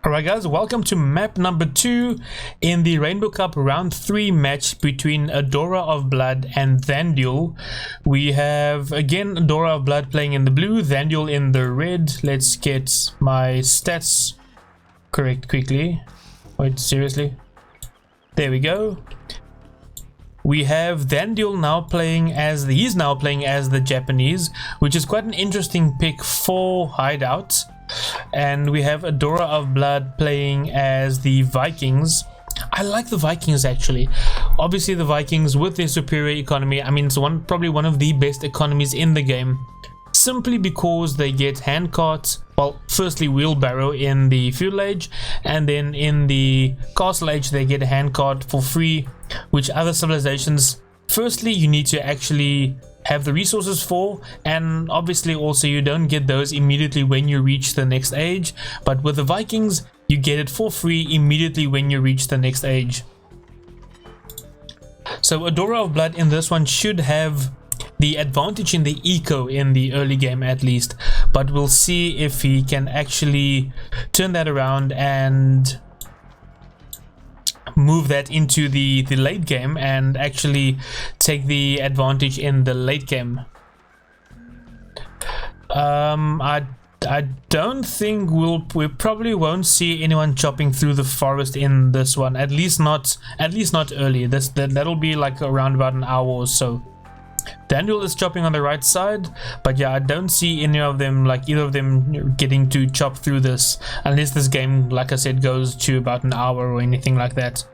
Alright guys, welcome to map number 2 in the Rainbow Cup round 3 match between Adorer of Blood and ThandueL. We have again Adorer of Blood playing in the blue, ThandueL in the red. Let's get my stats correct quickly. Wait, seriously? There we go. We have ThandueL now playing as the Japanese, which is quite an interesting pick for hideouts. And we have Adorer of Blood playing as the Vikings. I like the Vikings actually. Obviously the Vikings with their superior economy, I mean it's probably one of the best economies in the game, simply because they get handcarts, well firstly wheelbarrow in the feudal age, and then in the castle age they get a handcart for free, which other civilizations firstly you need to actually have the resources for, and obviously also you don't get those immediately when you reach the next age, but with the Vikings you get it for free immediately when you reach the next age. So Adorer of Blood in this one should have the advantage in the eco in the early game at least, but we'll see if he can actually turn that around and move that into the late game and actually take the advantage in the late game. I don't think we probably won't see anyone chopping through the forest in this one, at least not early. That'll be like around about an hour or so. ThandueL is chopping on the right side, but yeah, I don't see any of them, like either of them, getting to chop through this unless this game, like I said, goes to about an hour or anything like that.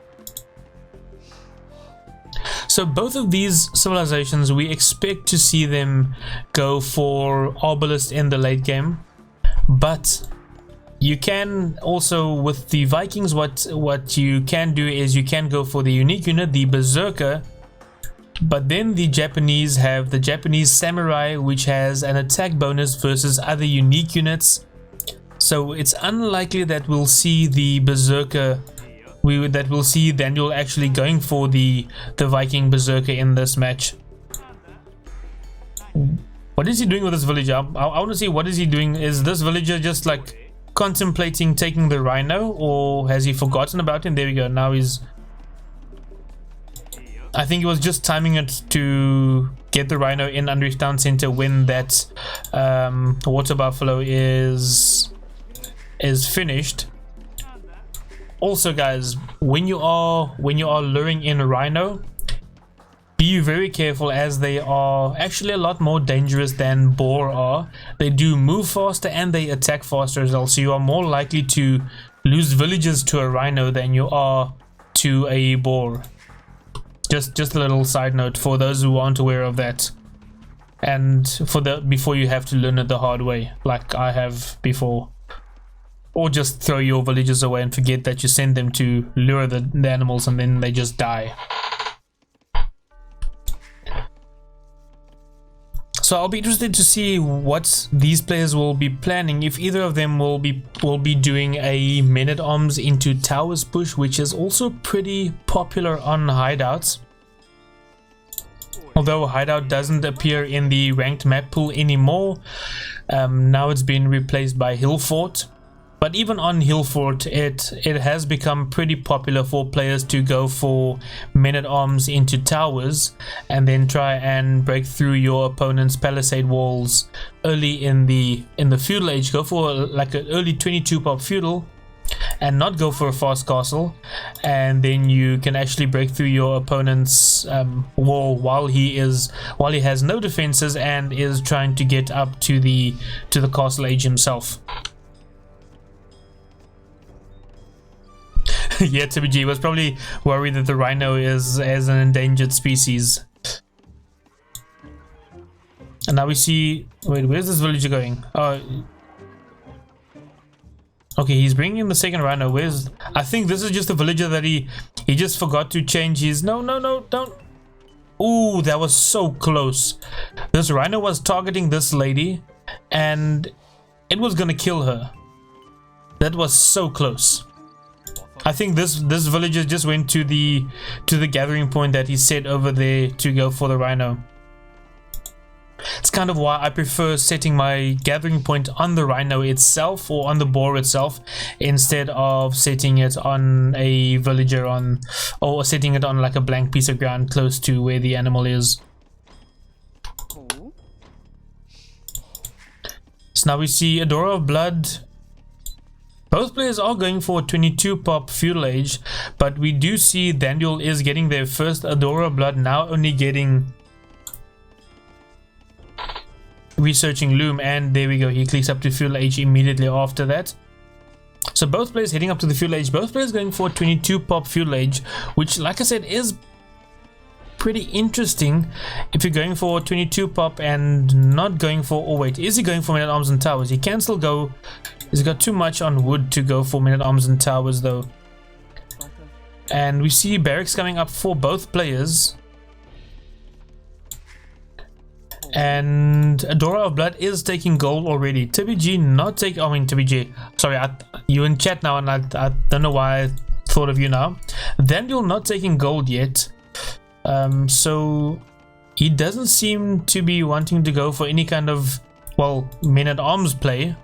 So both of these civilizations, we expect to see them go for Arbalest in the late game, but you can also, with the Vikings, what you can do is you can go for the unique unit, the Berserker. But then the Japanese have the Japanese Samurai, which has an attack bonus versus other unique units. So it's unlikely that we'll see the Berserker, that we'll see ThandueL actually going for the Viking Berserker in this match. What is he doing with this villager? I want to see what is he doing. Is this villager just like contemplating taking the rhino, or has he forgotten about him? There we go. Now he's, I think he was just timing it to get the rhino in under his town center when that water buffalo is finished. Also guys, when you are luring in a rhino, be very careful, as they are actually a lot more dangerous than boar are. They do move faster and they attack faster as well, so you are more likely to lose villagers to a rhino than you are to a boar. Just a little side note for those who aren't aware of that, and before you have to learn it the hard way like I have before, or just throw your villagers away and forget that you send them to lure the animals and then they just die. So I'll be interested to see what these players will be planning, if either of them will be doing a men-at-arms into towers push, which is also pretty popular on hideouts. Although hideout doesn't appear in the ranked map pool anymore, now it's been replaced by hill fort. But even on hill fort, it has become pretty popular for players to go for men-at-arms into towers and then try and break through your opponent's palisade walls early in the feudal age. Go for like an early 22 pop feudal and not go for a fast castle, and then you can actually break through your opponent's wall while he has no defenses and is trying to get up to the castle age himself. Yeah, TBG was probably worried that the rhino is as an endangered species. And now we see, wait, where's this villager going? Oh, okay, he's bringing in the second rhino. Where's, I think this is just a villager that he just forgot to change his, no, don't. Ooh, that was so close. This rhino was targeting this lady and it was gonna kill her. That was so close. I think this villager just went to the gathering point that he set over there to go for the rhino. It's kind of why I prefer setting my gathering point on the rhino itself or on the boar itself instead of setting it on a villager or setting it on like a blank piece of ground close to where the animal is. So now we see Adorer of Blood. Both players are going for 22 pop Feudal Age, but we do see ThandueL is getting their first Adorer of Blood, now only getting Researching Loom, and there we go, he clicks up to Feudal Age immediately after that. So both players heading up to the Feudal Age, both players going for 22 pop Feudal Age, which like I said is pretty interesting if you're going for 22 pop and not going for, oh wait, is he going for Men at Arms and Towers? He can still go, he's got too much on wood to go for Men at Arms and Towers though. And we see barracks coming up for both players. And Adorer of Blood is taking gold already. TBG not take, I mean TBG, sorry, you in chat now and I don't know why I thought of you now. ThandueL not taking gold yet. So he doesn't seem to be wanting to go for any kind of, well, Men at Arms play.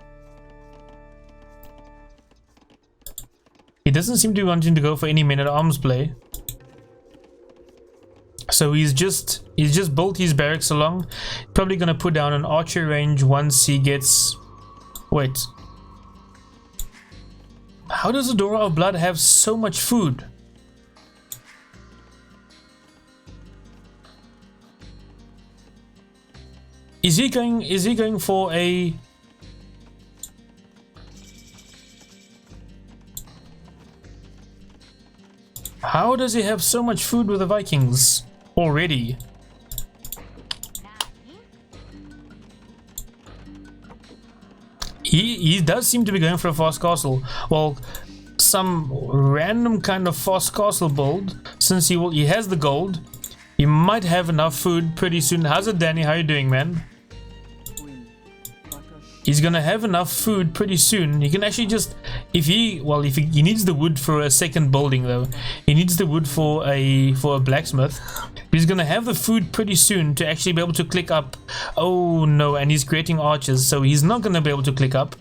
He doesn't seem to be wanting to go for any Men at Arms play. So he's just built his barracks along. Probably gonna put down an archer range once he gets, wait, how does Adorer of Blood have so much food? Is he going for a, how does he have so much food with the Vikings already? He does seem to be going for a fast castle. Well, some random kind of fast castle build, since he has the gold. He might have enough food pretty soon. How's it, Danny? How you doing, man? He's gonna have enough food pretty soon. He can actually just, if he needs the wood for a second building though. He needs the wood for a blacksmith. But he's gonna have the food pretty soon to actually be able to click up. Oh no, and he's creating archers, so he's not gonna be able to click up.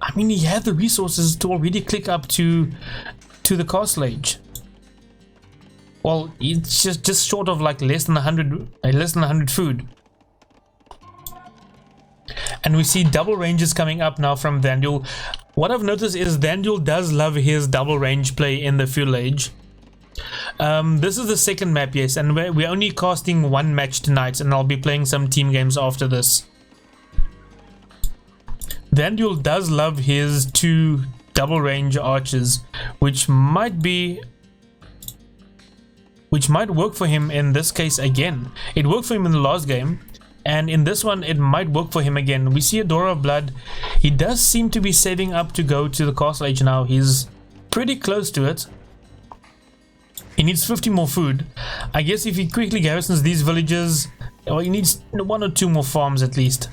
I mean, he had the resources to already click up to the castle age. Well, it's just short of like less than 100 food. And we see double ranges coming up now from ThandueL. What I've noticed is ThandueL does love his double range play in the Feudal Age. This is the second map, yes, and we're only casting one match tonight, and I'll be playing some team games after this. ThandueL does love his 2 double range archers, which might work for him in this case again. It worked for him in the last game, and in this one it might work for him again. We see Adorer of Blood. He does seem to be saving up to go to the castle age now. He's pretty close to it. He needs 50 more food. I guess if he quickly garrisons these villages, well, he needs 1 or 2 more farms at least.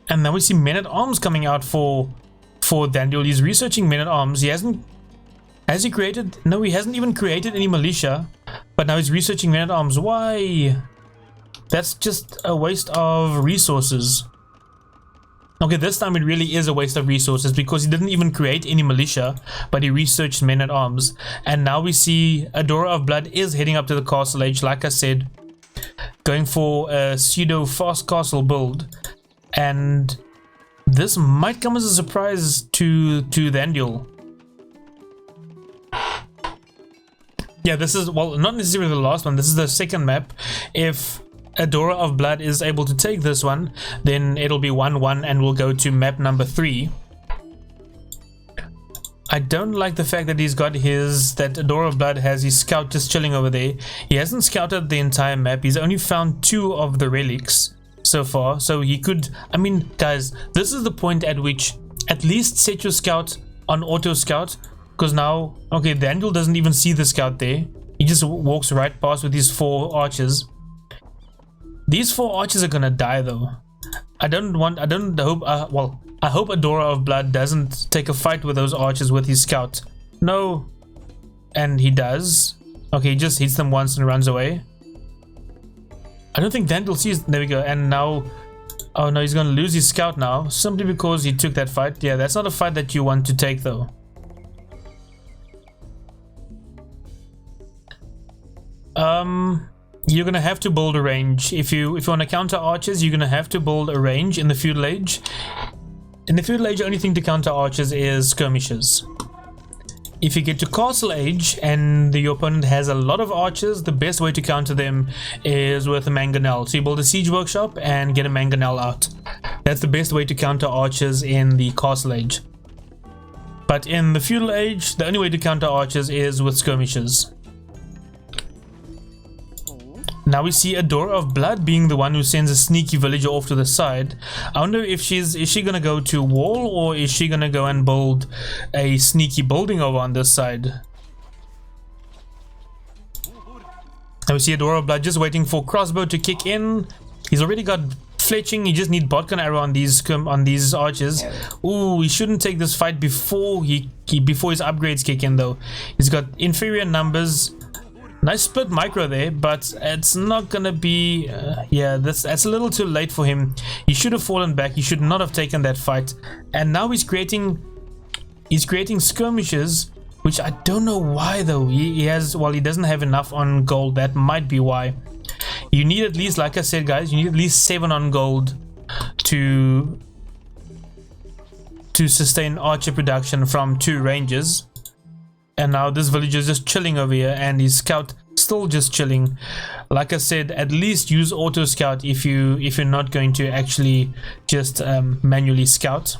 And then we see Men at Arms coming out for ThandueL. He's researching Men at Arms. He hasn't, has he created? No, he hasn't even created any militia, but now he's researching Men at Arms. Why? That's just a waste of resources. Okay, this time it really is a waste of resources because he didn't even create any militia, but he researched Men at Arms. And now we see Adorer of Blood is heading up to the castle age, like I said, going for a pseudo fast castle build. And this might come as a surprise to ThandueL. Yeah, this is, well, not necessarily the last one. This is the second map. If Adorer of Blood is able to take this one, then it'll be 1-1 and we'll go to map number 3. I don't like the fact that he's got that Adorer of Blood has his scout just chilling over there. He hasn't scouted the entire map. He's only found 2 of the relics so far, so he could, I mean, guys, this is the point at which at least set your scout on auto scout, because now, okay, ThandueL doesn't even see the scout there. He just walks right past with his 4 archers. These 4 archers are gonna die though. I hope Adorer of Blood doesn't take a fight with those archers with his scout. No. And he does. Okay, he just hits them once and runs away. I don't think ThandueL sees. There we go. And now, oh no, he's gonna lose his scout now simply because he took that fight. Yeah, that's not a fight that you want to take though. You're gonna have to build a range. If you want to counter archers, you're gonna have to build a range in the feudal age. In the feudal age, the only thing to counter archers is skirmishes. If you get to castle age and your opponent has a lot of archers, the best way to counter them is with a mangonel. So you build a siege workshop and get a mangonel out. That's the best way to counter archers in the castle age. But in the feudal age, the only way to counter archers is with skirmishes. Now we see Adorer of Blood being the one who sends a sneaky villager off to the side. I wonder if is she gonna go to wall, or is she gonna go and build a sneaky building over on this side? Now we see Adorer of Blood just waiting for crossbow to kick in. He's already got fletching. He just needs botgun arrow on these archers. Ooh, he shouldn't take this fight before before his upgrades kick in though. He's got inferior numbers. Nice split micro there, but it's not gonna be yeah, that's a little too late for him. He should have fallen back. He should not have taken that fight. And now he's creating skirmishes, which I don't know why though. He doesn't have enough on gold. That might be why. You need at least, like I said guys, you need at least 7 on gold to sustain archer production from 2 ranges. And now this villager is just chilling over here, and his scout still just chilling. Like I said, at least use auto scout if you're not going to actually just manually scout.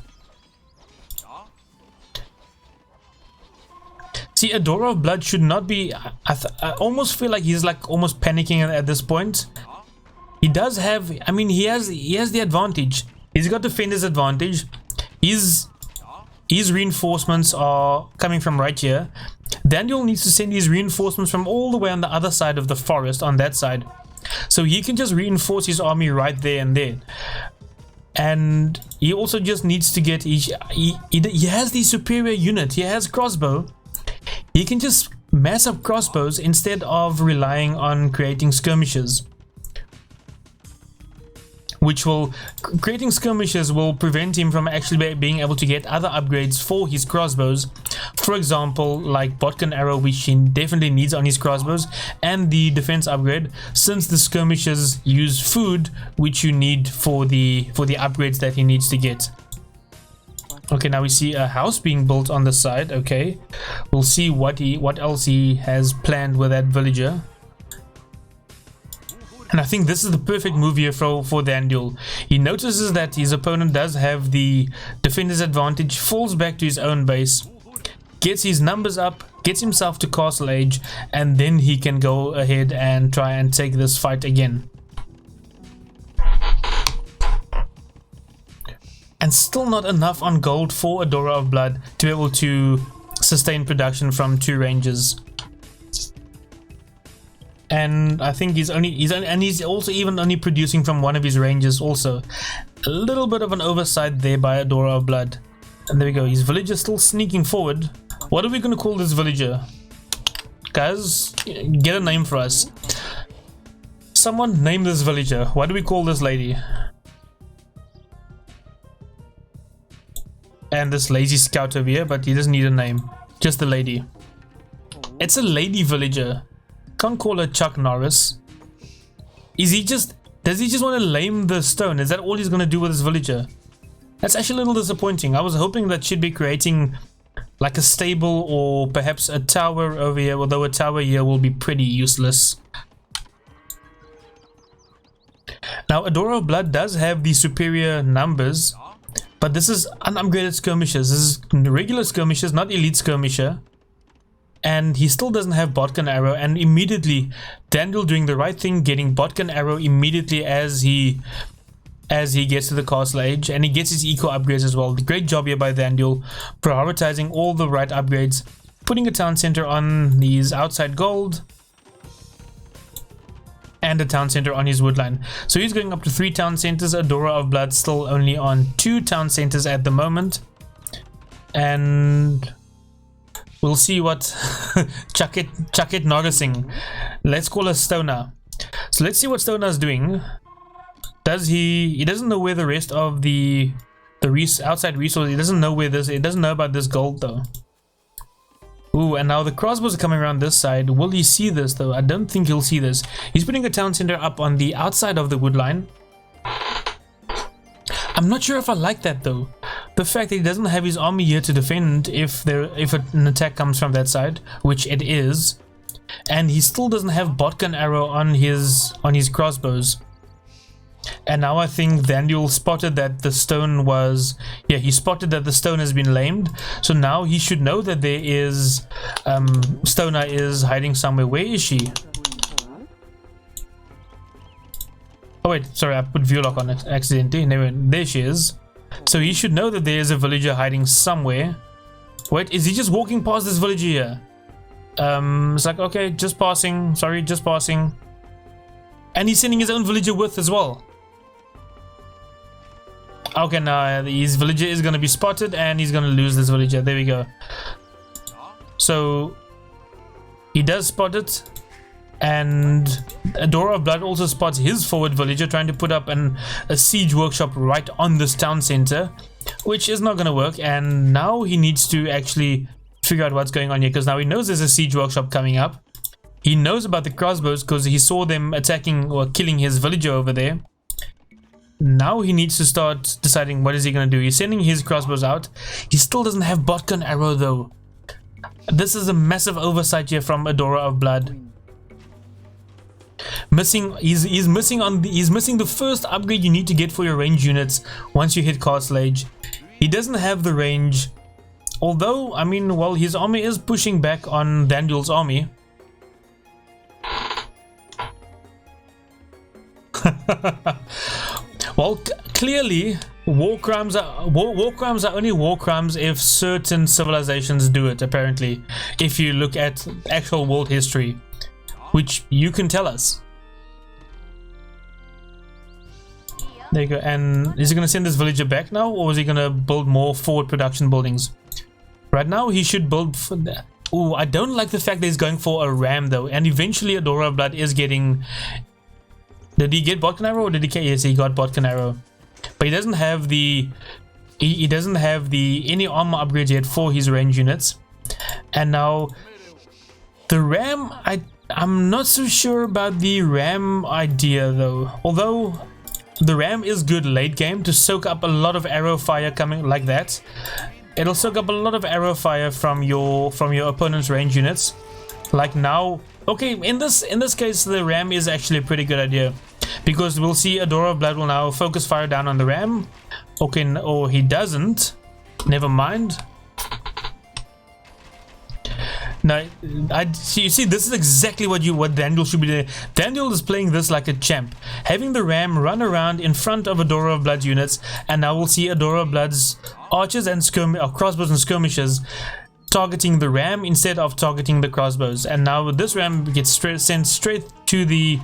See, Adorer of Blood should not be. I almost feel like he's like almost panicking at this point. He does have. I mean, he has the advantage. He's got defender's advantage. His reinforcements are coming from right here. ThandueL needs to send his reinforcements from all the way on the other side of the forest, on that side. So he can just reinforce his army right there and there. And he also just needs to get... He has the superior unit. He has crossbow. He can just mass up crossbows instead of relying on creating skirmishes. Creating skirmishes will prevent him from actually being able to get other upgrades for his crossbows. For example, like botgun arrow, which he definitely needs on his crossbows, and the defense upgrade, since the skirmishes use food, which you need for the upgrades that he needs to get. Okay, now we see a house being built on the side. Okay, we'll see what else he has planned with that villager. And I think this is the perfect move here for ThandueL. He notices that his opponent does have the defender's advantage, falls back to his own base, gets his numbers up, gets himself to castle age, and then he can go ahead and try and take this fight again. And still not enough on gold for Adorer of Blood to be able to sustain production from 2 ranges. And I think he's also even only producing from 1 of his ranges also. A little bit of an oversight there by Adorer of Blood. And there we go, his villager still sneaking forward. What are we going to call this villager? Guys, get a name for us. Someone name this villager. What do we call this lady? And this lazy scout over here, but he doesn't need a name. Just the lady. It's a lady villager. Can't call her Chuck Norris. Does he just want to lame the stone? Is that all he's going to do with his villager? That's actually a little disappointing. I was hoping that she'd be creating like a stable or perhaps a tower over here, although a tower here will be pretty useless. Now, Adorer of Blood does have the superior numbers, but this is unupgraded skirmishers. This is regular skirmishers, not elite skirmisher. And he still doesn't have botgun arrow, and immediately ThandueL doing the right thing, getting botgun arrow immediately as he gets to the castle age, and he gets his eco upgrades as well. Great job here by ThandueL, prioritizing all the right upgrades, putting a town center on his outside gold and a town center on his woodline. So he's going up to 3 town centers. Adorer of Blood still only on 2 town centers at the moment, and we'll see what Chuck it noticing. Let's call her Stoner. So let's see what Stoner's doing. Does he doesn't know where the rest of the outside resource, he doesn't know where this, he doesn't know about this gold though. Ooh, and now the crossbows are coming around this side. Will he see this though? I don't think he'll see this. He's putting a town center up on the outside of the wood line. I'm not sure if I like that though. The fact that he doesn't have his army here to defend if an attack comes from that side, which it is, and he still doesn't have botgun arrow on his crossbows. And now I think ThandueL spotted that the stone was, yeah, he spotted that the stone has been lamed. So now he should know that there is, Stoner is hiding somewhere. Where is she? Oh wait, sorry, I put view lock on it accidentally. There she is. So he should know that there is a villager hiding somewhere. Wait, is he just walking past this villager here? It's like, okay, just passing. Sorry, just passing. And he's sending his own villager with as well. Okay, now his villager is going to be spotted and he's going to lose this villager. There we go. So he does spot it, and Adorer of Blood also spots his forward villager trying to put up a siege workshop right on this town center, which is not going to work. And now he needs to actually figure out what's going on here, because now he knows there's a siege workshop coming up. He knows about the crossbows because he saw them attacking or killing his villager over there. Now he needs to start deciding what is he going to do. He's sending his crossbows out. He still doesn't have botgun arrow though. This is a massive oversight here from Adorer of Blood. He's missing the first upgrade you need to get for your range units once you hit Castle Age. He doesn't have the range, although I mean, well, his army is pushing back on ThandueL's army. Well, clearly war crimes are only war crimes if certain civilizations do it, apparently, if you look at actual world history, which you can tell us. There you go. And is he going to send this villager back now, or is he going to build more forward production buildings? Right now he should build for that. Oh, I don't like the fact that he's going for a ram though, and eventually Adorer of Blood is getting... Did he get botgun arrow or did he get... Yes, he got botgun arrow. But he doesn't have the... He doesn't have any armor upgrades yet for his range units. And now the ram, I'm not so sure about the ram idea though. Although the ram is good late game to soak up a lot of arrow fire coming like that. It'll soak up a lot of arrow fire from your opponent's range units. Like now, okay, in this case the ram is actually a pretty good idea, because we'll see Adorer of Blood will now focus fire down on the ram. Okay, or he doesn't. Never mind. Now, you see, this is exactly what ThandueL should be doing. ThandueL is playing this like a champ, having the ram run around in front of Adorer of Blood's units, and now we'll see Adorer of Blood's archers and crossbows and skirmishers targeting the ram instead of targeting the crossbows. And now this ram gets sent straight to the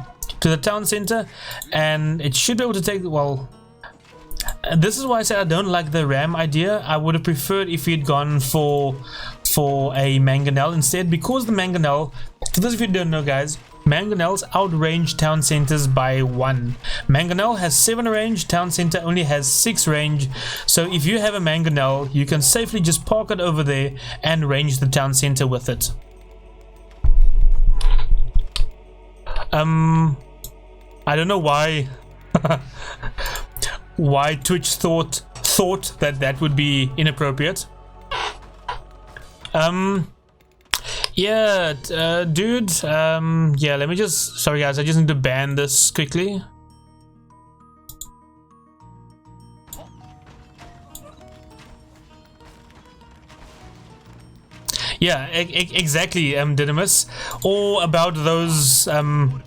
town center, and it should be able to take... Well, this is why I said I don't like the ram idea. I would have preferred if he had gone for a mangonel instead, because the mangonel, for those of you who don't know guys, mangonels outrange town centers by 1. Mangonel has 7 range, town center only has 6 range. So if you have a mangonel, you can safely just park it over there and range the town center with it. I don't know why why Twitch thought that would be inappropriate. Yeah, dude, yeah, let me just... Sorry guys, I just need to ban this quickly. Yeah, exactly, Didymus. Or about those 2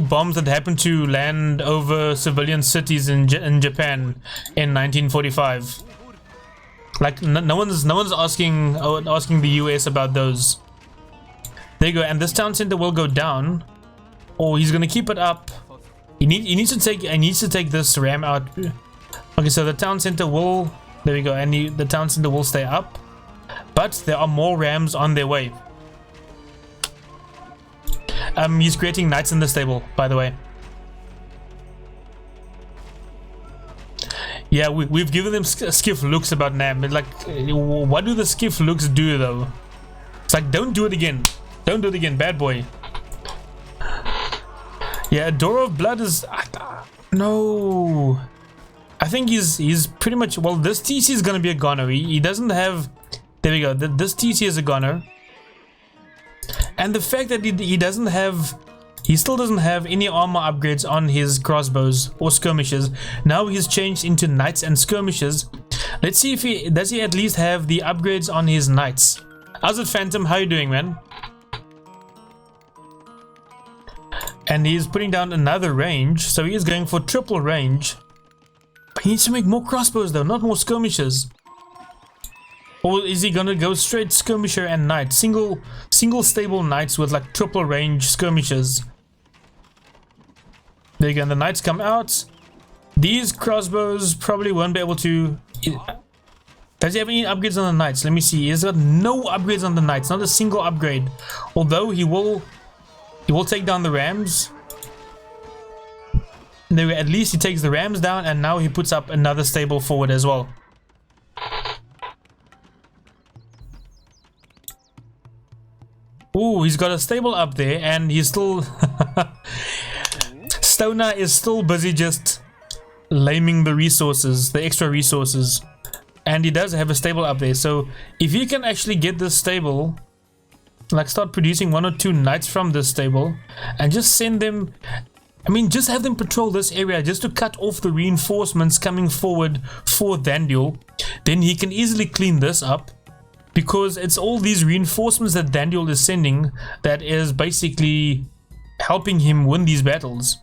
bombs that happened to land over civilian cities in Japan in 1945. Like no one's asking the US about those. There you go. And this town center will go down, or he's gonna keep it up. He needs to take this ram out. Okay, so the town center will... There we go. And the town center will stay up, but there are more rams on their way. He's creating knights in the stable, by the way. Yeah, we've given them skiff looks about Nam. Like, what do the skiff looks do though? It's like, don't do it again. Don't do it again, bad boy. Yeah, Adorer of Blood is... no. I think he's pretty much... Well, this TC is going to be a goner. He doesn't have... There we go. This TC is a goner. And the fact that he doesn't have... He still doesn't have any armor upgrades on his crossbows or skirmishes. Now he's changed into knights and skirmishes. Let's see if he... Does he at least have the upgrades on his knights? How's it, Phantom? How you doing, man? And he's putting down another range. So he is going for triple range. He needs to make more crossbows though, not more skirmishes. Or is he gonna go straight skirmisher and knight? Single stable knights with like triple range skirmishes. There you go, and the knights come out. These crossbows probably won't be able to... Does he have any upgrades on the knights? Let me see. He's got no upgrades on the knights, not a single upgrade. Although he will take down the rams. There, at least he takes the rams down, and now he puts up another stable forward as well. Ooh, he's got a stable up there, and he's still... Stoner is still busy just laming the resources, the extra resources. And he does have a stable up there, so if you can actually get this stable, like start producing 1 or 2 knights from this stable, and just send them... I mean, just have them patrol this area just to cut off the reinforcements coming forward for ThandueL. Then he can easily clean this up, because it's all these reinforcements that ThandueL is sending that is basically helping him win these battles.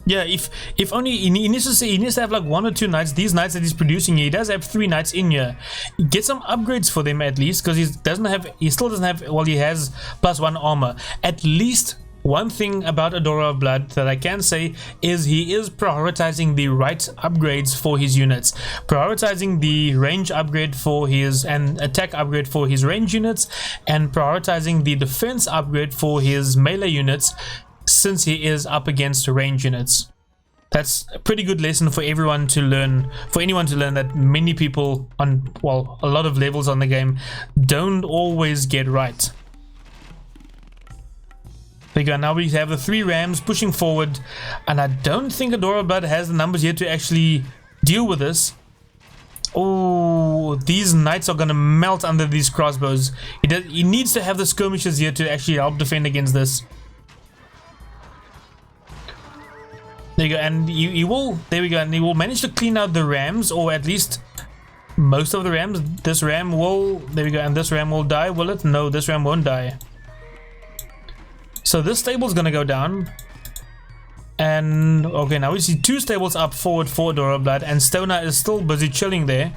Yeah, if only he needs to have like 1 or 2 knights. These knights that he's producing here, he does have 3 knights in here. Get some upgrades for them at least, because he still doesn't have, well, he has +1 armor. At least one thing about Adorer of Blood that I can say is he is prioritizing the right upgrades for his units, prioritizing the range upgrade for his and attack upgrade for his range units, and prioritizing the defense upgrade for his melee units, since he is up against range units. That's a pretty good lesson for everyone to learn, for anyone to learn, that many people on, well, a lot of levels on the game don't always get right. There you go, now we have the 3 rams pushing forward, and I don't think Adorer of Blood has the numbers yet to actually deal with this. Oh, these knights are gonna melt under these crossbows. He needs to have the skirmishes here to actually help defend against this. There you go, and he will, there we go, and he will manage to clean out the rams, or at least most of the rams. This ram will, there we go, and this ram will die, will it? No, this ram won't die. So this stable's gonna go down. And, okay, now we see 2 stables up forward for Adorer of Blood, and Stoner is still busy chilling there.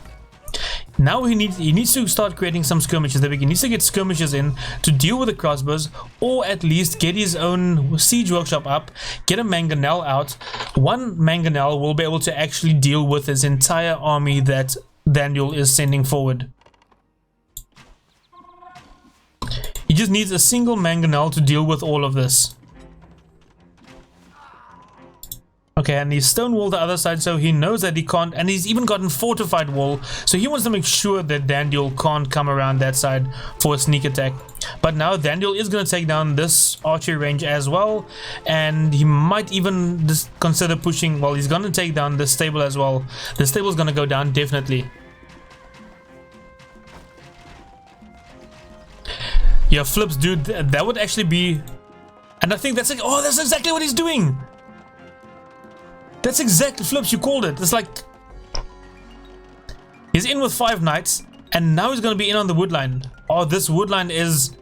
Now he needs to start creating some skirmishes. He needs to get skirmishes in to deal with the crossbows, or at least get his own siege workshop up, get a mangonel out. 1 mangonel will be able to actually deal with his entire army that ThandueL is sending forward. He just needs a single mangonel to deal with all of this. Okay, and he's stone wall the other side, so he knows that he can't, and he's even gotten fortified wall, so he wants to make sure that ThandueL can't come around that side for a sneak attack. But now ThandueL is going to take down this archery range as well, and he might even just consider pushing, well, he's going to take down the stable as well. The stable is going to go down, definitely. Yeah, flips, dude, that would actually be, and I think that's like, oh, that's exactly what he's doing. That's exactly, flips, you called it. It's like he's in with 5 knights, and now he's going to be in on the woodline. Oh, this woodline is,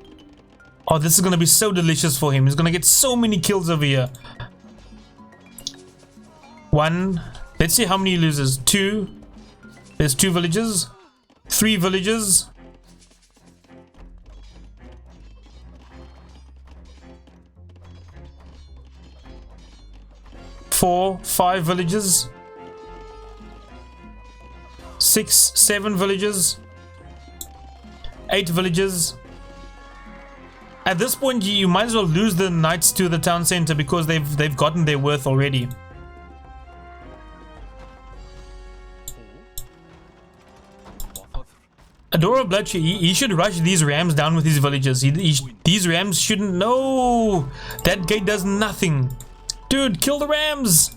oh, this is going to be so delicious for him. He's going to get so many kills over here. 1, let's see how many he loses. 2, there's 2 villages, 3 villages. 4, 5 villages, 6, 7 villages, 8 villages. At this point, you might as well lose the knights to the town center because they've gotten their worth already. Adorer of Blood, he should rush these rams down with his villagers. These rams shouldn't. No, that gate does nothing. Dude, kill the rams.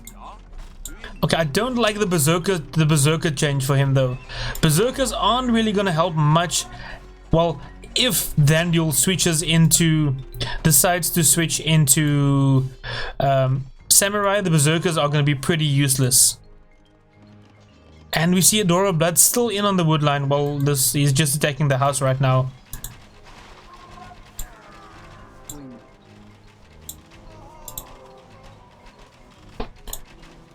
Okay, I don't like the berserker change for him though. Berserkers aren't really gonna help much. Well, if ThandueL decides to switch into Samurai, the berserkers are gonna be pretty useless. And we see Adorer of Blood still in on the wood line. Well, he's just attacking the house right now.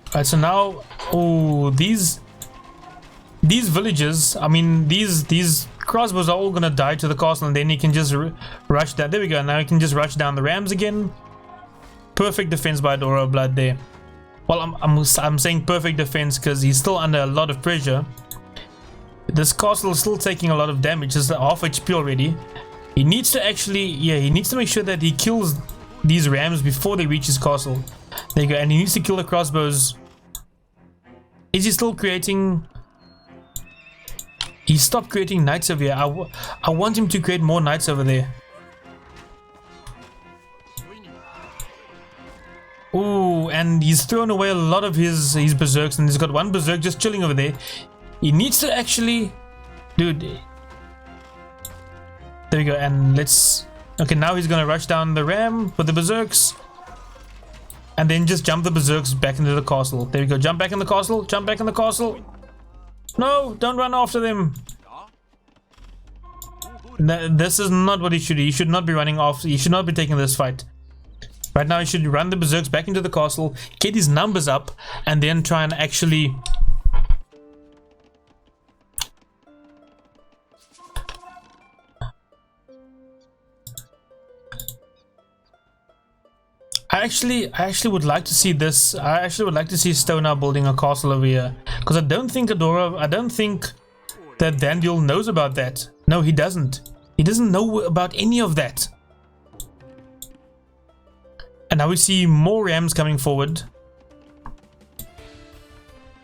Alright, so now, oh, these villages, I mean, these crossbows are all gonna die to the castle, and then he can just rush down. There we go. Now he can just rush down the rams again. Perfect defense by Adorer of Blood there. Well, I'm saying perfect defense because he's still under a lot of pressure. This castle is still taking a lot of damage. It's half HP already. He needs to actually, yeah, he needs to make sure that he kills these rams before they reach his castle. There you go. And he needs to kill the crossbows. Is he still creating? He stopped creating knights over here. I want him to create more knights over there. Ooh, and he's thrown away a lot of his berserks, and he's got one berserk just chilling over there. He needs to actually, dude. There we go, and let's. Okay, now he's gonna rush down the ram with the berserks, and then just jump the berserks back into the castle. There we go. Jump back in the castle. Jump back in the castle. No, don't run after them. This is not what he should do. He should not be running off. He should not be taking this fight. Right now, he should run the berserks back into the castle, get his numbers up, and then try and actually. I actually would like to see this. I actually would like to see Stoner building a castle over here, because I don't think that ThandueL knows about that. No, he doesn't. He doesn't know about any of that. And now we see more rams coming forward.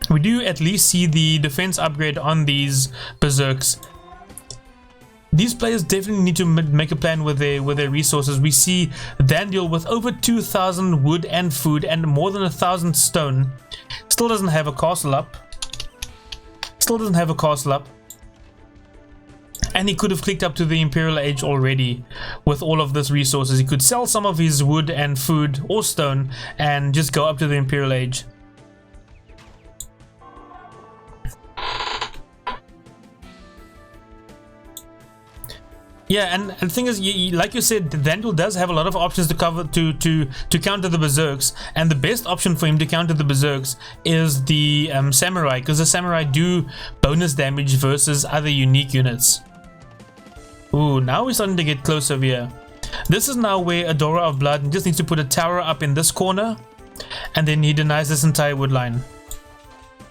We do at least see the defense upgrade on these berserks. These players definitely need to make a plan with their resources. We see ThandueL with over 2,000 wood and food and more than 1,000 stone. Still doesn't have a castle up. And he could have clicked up to the Imperial Age already with all of this resources. He could sell some of his wood and food or stone and just go up to the Imperial Age. Yeah, and the thing is, like you said, ThandueL does have a lot of options to cover to counter the berserks, and the best option for him to counter the berserks is the samurai, because the samurai do bonus damage versus other unique units. Ooh, now we're starting to get close over here. This is now where Adorer of Blood just needs to put a tower up in this corner, and then he denies this entire wood line.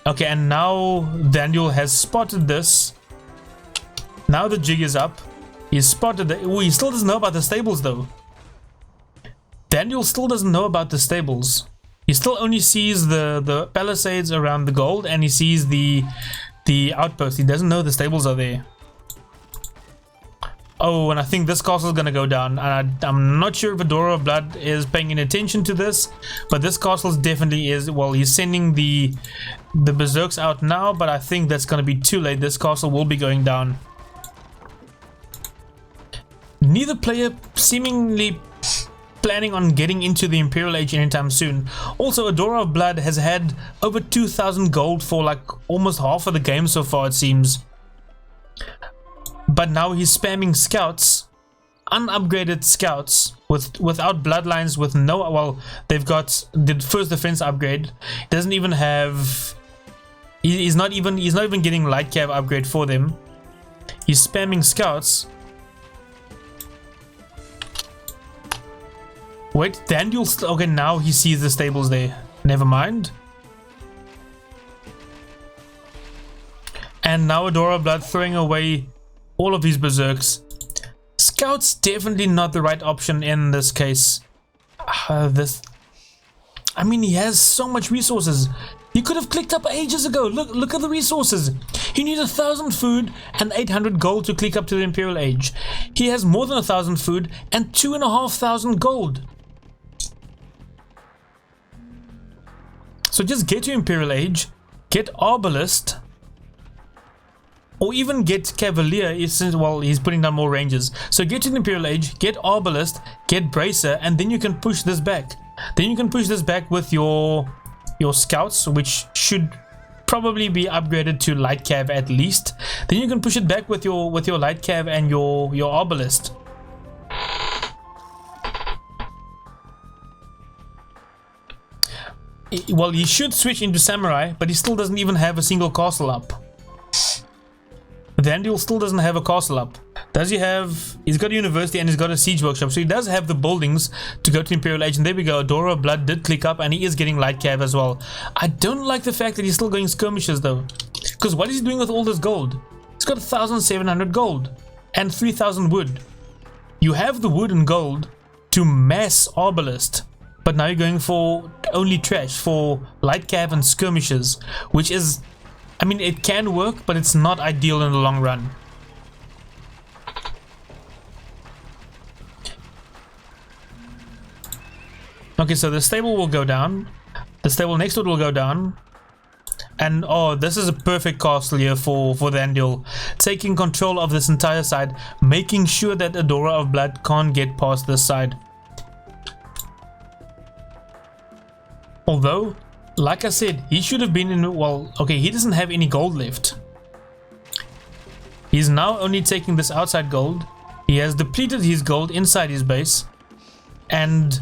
Okay, and now ThandueL has spotted this. Now the jig is up. He's spotted the. Ooh, he still doesn't know about the stables though. ThandueL still doesn't know about the stables. He still only sees the palisades around the gold, and he sees the outpost. He doesn't know the stables are there. Oh, and I think this castle is gonna go down, and I'm not sure if Adorer of Blood is paying any attention to this, but this castle definitely is. Well, he's sending the berserks out now, but I think that's gonna be too late. This castle will be going down. Neither player seemingly planning on getting into the Imperial Age anytime soon. Also, Adorer of Blood has had over 2,000 gold for like almost half of the game so far, it seems. But now he's spamming scouts, unupgraded scouts without bloodlines, with no. Well, they've got the first defense upgrade. Doesn't even have. He's not even getting light cav upgrade for them. He's spamming scouts. Wait, ThandueL. Okay, now he sees the stables there. Never mind. And now Adora of Blood throwing away all of his berserks. Scout's definitely not the right option in this case. I mean, he has so much resources. He could have clicked up ages ago. Look at the resources. He needs 1,000 food and 800 gold to click up to the Imperial Age. He has more than 1,000 food and 2,500 gold. So just get to Imperial Age, get Arbalist, or even get Cavalier, well, he's putting down more ranges. So get to the Imperial Age, get Arbalist, get Bracer, and then you can push this back. Then you can push this back with your scouts, which should probably be upgraded to light cav at least. Then you can push it back with your light cav and your Arbalist. Well, he should switch into Samurai, but he still doesn't even have a single castle up. ThandueL still doesn't have a castle up. Does he have... He's got a university and he's got a siege workshop, so he does have the buildings to go to Imperial Age. And there we go, Adora of Blood did click up and he is getting light cav as well. I don't like the fact that he's still going skirmishes though, because what is he doing with all this gold? He's got 1,700 gold and 3,000 wood. You have the wood and gold to mass Arbalist, but now you're going for only trash for light cav and skirmishes, which is... I mean, it can work, but it's not ideal in the long run. Okay, so the stable will go down. The stable next to it will go down. And oh, this is a perfect castle here for ThandueL. Taking control of this entire side, making sure that Adora of Blood can't get past this side. Although, like I said, he should have been in... Well, okay, he doesn't have any gold left. He's now only taking this outside gold. He has depleted his gold inside his base. And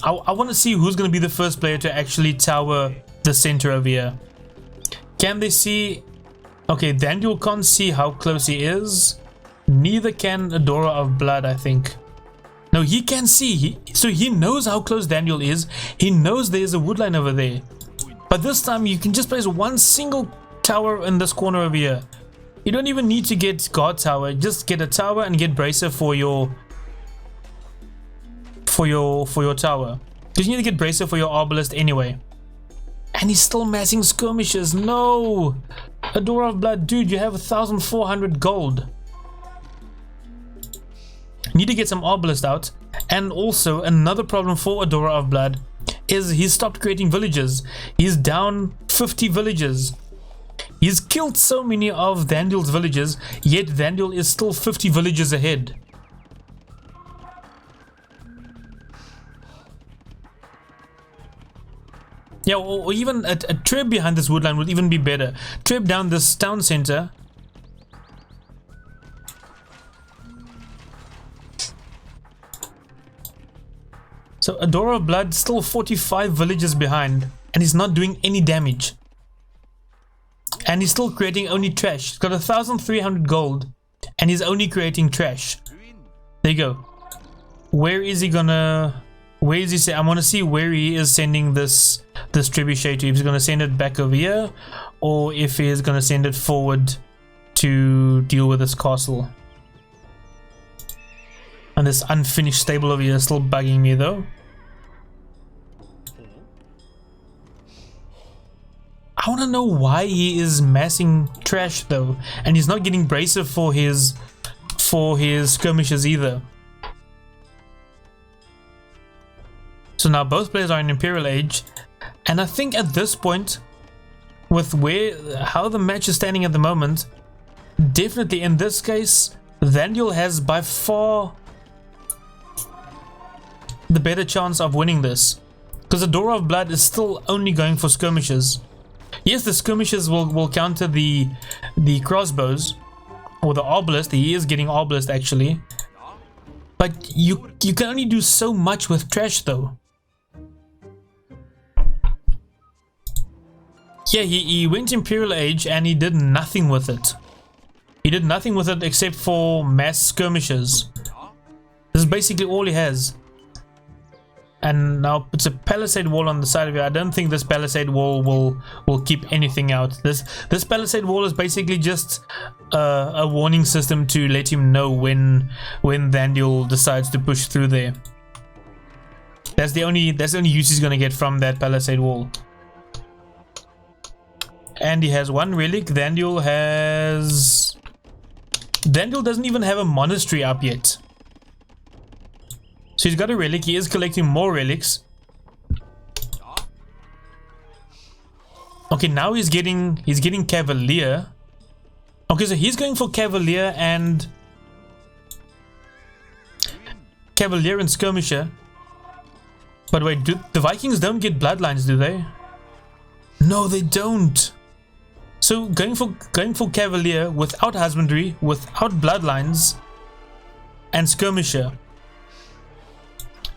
I want to see who's going to be the first player to actually tower the center over here. Can they see... Okay, ThandueL can't see how close he is. Neither can Adora of Blood, I think. No, he can see. So he knows how close ThandueL is. He knows there's a woodline over there. But this time you can just place one single tower in this corner over here. You don't even need to get guard tower. Just get a tower and get bracer for your tower. Because you need to get bracer for your Arbalist anyway. And he's still massing skirmishes. No! Adora of Blood, dude, you have 1,400 gold. Need to get some Arbalist out. And also another problem for Adora of Blood is he's stopped creating villages. He's down 50 villages. He's killed so many of ThandueL's villages, yet ThandueL is still 50 villages ahead. Yeah, or even a trip behind this woodline would even be better. Trip down this town center. So Adora of Blood still 45 villages behind, and he's not doing any damage. And he's still creating only trash. He's got 1,300 gold, and he's only creating trash. There you go. Where is he gonna... Where is he say? I want to see where he is sending this trebuchet to. If he's gonna send it back over here, or if he is gonna send it forward to deal with this castle. And this unfinished stable over here is still bugging me though. I want to know why he is massing trash though, and he's not getting bracer for his skirmishes either. So now both players are in Imperial Age, and I think at this point, with how the match is standing at the moment, definitely in this case, ThandueL has by far the better chance of winning this, because Adora of Blood is still only going for skirmishes. Yes, the skirmishes will counter the crossbows or the Arbalist. He is getting Arbalist actually, but you can only do so much with trash though. Yeah, he went Imperial Age and he did nothing with it. He did nothing with it except for mass skirmishes. This is basically all he has. And now puts a palisade wall on the side of it. I don't think this palisade wall will keep anything out. This palisade wall is basically just a warning system to let him know when ThandueL decides to push through there. That's the only use he's gonna get from that palisade wall. And he has one relic. ThandueL doesn't even have a monastery up yet. So he's got a relic. He is collecting more relics. Okay, now he's getting Cavalier. Okay, so he's going for Cavalier and Skirmisher. But wait, the Vikings don't get bloodlines, do they? No, they don't. So going for Cavalier without husbandry, without bloodlines, and Skirmisher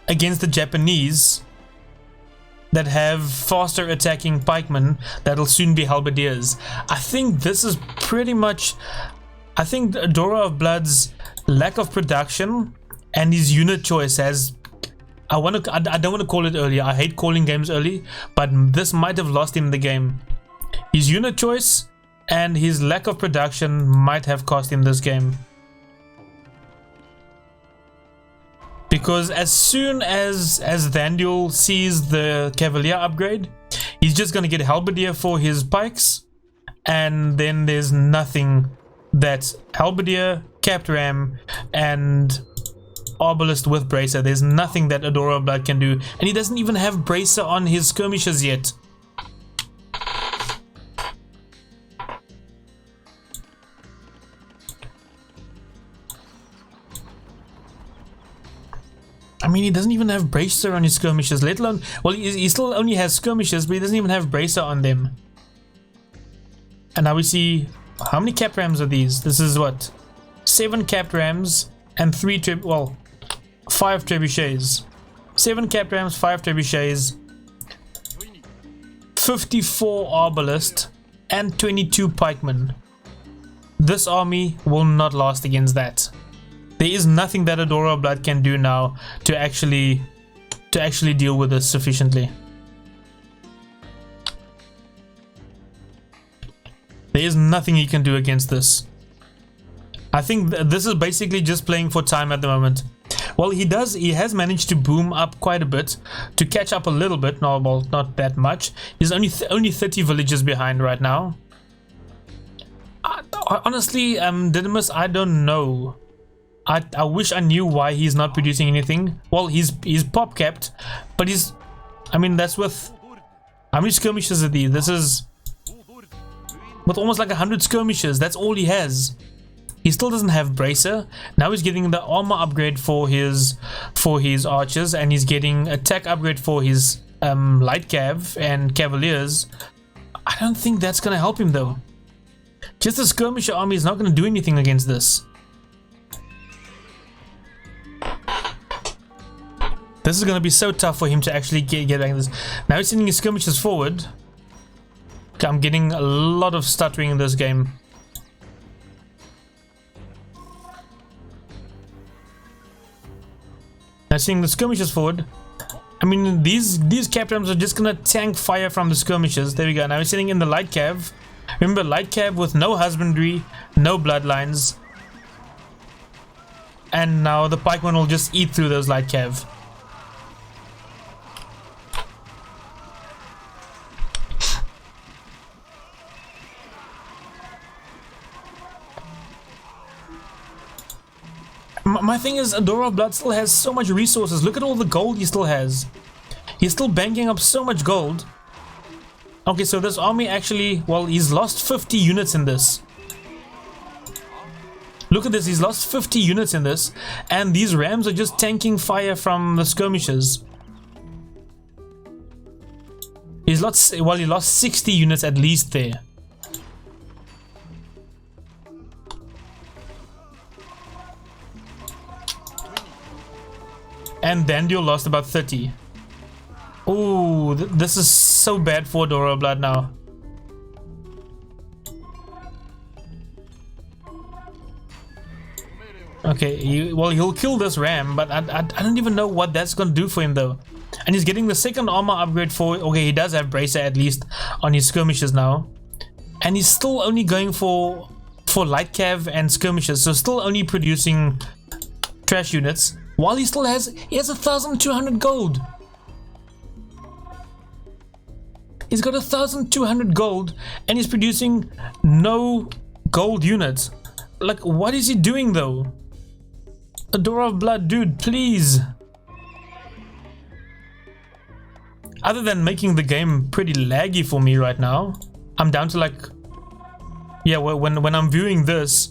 against the Japanese that have faster attacking pikemen that'll soon be halberdiers. I think this is pretty much, I think Adorer of Blood's lack of production and his unit choice has, I don't want to call it early. I hate calling games early, but this might have lost him the game. His unit choice and his lack of production might have cost him this game. Because as soon as ThandueL sees the Cavalier upgrade, he's just going to get Halberdier for his pikes, and then there's nothing that Halberdier, Capped Ram, and Arbalist with Bracer. There's nothing that Adorer of Blood can do, and he doesn't even have Bracer on his skirmishers yet. I mean, he doesn't even have Bracer on his skirmishers, let alone, well, he still only has skirmishers, but he doesn't even have Bracer on them. And now we see, how many Capped Rams are these? This is what? 7 Capped Rams and 5 Trebuchets. 7 Capped Rams, 5 Trebuchets, 54 Arbalist, and 22 Pikemen. This army will not last against that. There is nothing that Adorer of Blood can do now to actually deal with this sufficiently. There is nothing he can do against this. I think this is basically just playing for time at the moment. Well, he has managed to boom up quite a bit to catch up a little bit. No, well, not that much. He's only 30 villages behind right now. Honestly, Didymus, I don't know. I wish I knew why he's not producing anything. Well, he's pop capped, but I mean, that's with, how many skirmishes are these? This is with almost like 100 skirmishes. That's all he has. He still doesn't have Bracer. Now he's getting the armor upgrade for his archers, and he's getting attack upgrade for his light cav and cavaliers. I don't think that's gonna help him though. Just a skirmisher army is not gonna do anything against this. This is going to be so tough for him to actually get back in this. Now he's sending his skirmishers forward. Okay, I'm getting a lot of stuttering in this game. Now sending the skirmishers forward. I mean, these captains are just going to tank fire from the skirmishers. There we go. Now he's sending in the light cav. Remember, light cav with no husbandry, no bloodlines. And now the pikemen will just eat through those light cav. My thing is, Adorer of Blood still has so much resources. Look at all the gold he still has. He's still banking up so much gold. Okay, so this army actually, well, he's lost 50 units in this. Look at this, he's lost 50 units in this, and these rams are just tanking fire from the skirmishers. He lost 60 units at least there. And ThandueL lost about 30. Oh, this is so bad for Adorer of Blood now. Okay, he'll kill this ram, but I don't even know what that's gonna do for him though. and he's getting the second armor upgrade for, okay, he does have bracer at least on his skirmishes now, and he's still only going for light cav and skirmishes, so still only producing trash units, while he has 1,200 gold. He's got 1,200 gold and he's producing no gold units. Like, what is he doing though? Adorer of Blood, dude, please. Other than making the game pretty laggy for me right now, I'm down to like, yeah, when I'm viewing this,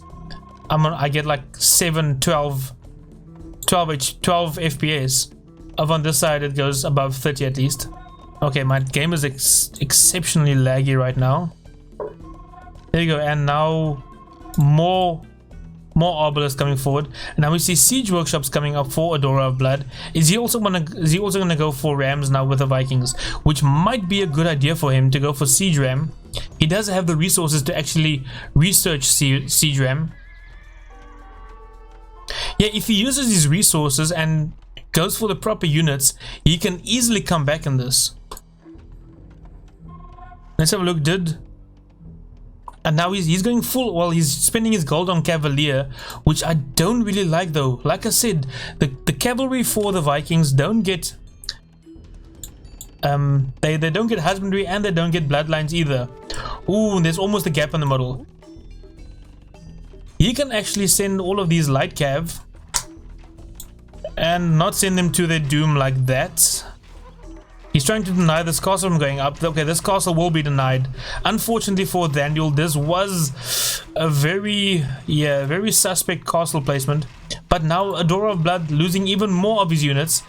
I get like 12 FPS. Up on this side it goes above 30 at least. Okay, my game is exceptionally laggy right now. There you go, and now more obelisks coming forward. And now we see siege workshops coming up for Adorer of Blood. Is he also gonna go for rams now with the Vikings, which might be a good idea for him to go for siege ram. He does have the resources to actually research siege ram. Yeah, if he uses his resources and goes for the proper units, he can easily come back in this. Let's have a look. And now he's going full. Well, he's spending his gold on cavalier, which I don't really like though. Like I said, the cavalry for the Vikings don't get they don't get husbandry, and they don't get bloodlines either. Ooh, there's almost a gap in the middle. He can actually send all of these light cav and not send them to their doom like that. He's trying to deny this castle from going up. Okay, this castle will be denied. Unfortunately for ThandueL, this was a very suspect castle placement. But now Adorer of Blood losing even more of his units,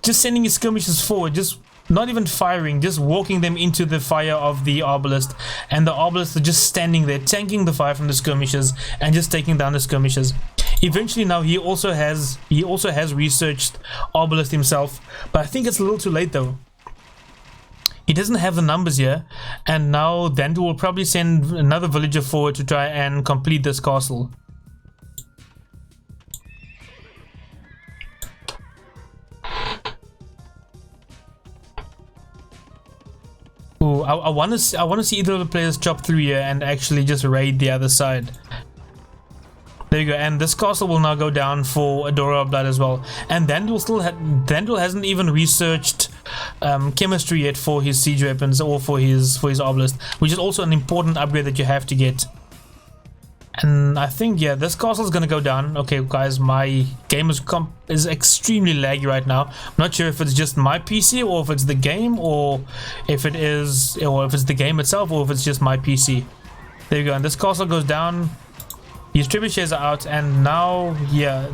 just sending his skirmishers forward, just not even firing, just walking them into the fire of the obelisk, and the obelisk are just standing there, tanking the fire from the skirmishers and just taking down the skirmishers. Eventually now he also has researched obelisk himself, but I think it's a little too late though. He doesn't have the numbers here, and now ThandueL will probably send another villager forward to try and complete this castle. Ooh, I want to see either of the players chop through here and actually just raid the other side. There you go, and this castle will now go down for Adorer of Blood as well. And ThandueL hasn't even researched chemistry yet for his siege weapons or for his obelisk, which is also an important upgrade that you have to get. And I think, yeah, this castle is gonna go down. Okay, guys, my game is extremely laggy right now. I'm not sure if it's just my PC or if it's the game, or if it's the game itself, or if it's just my PC. There you go, and this castle goes down. His trebuchets are out, and now, yeah,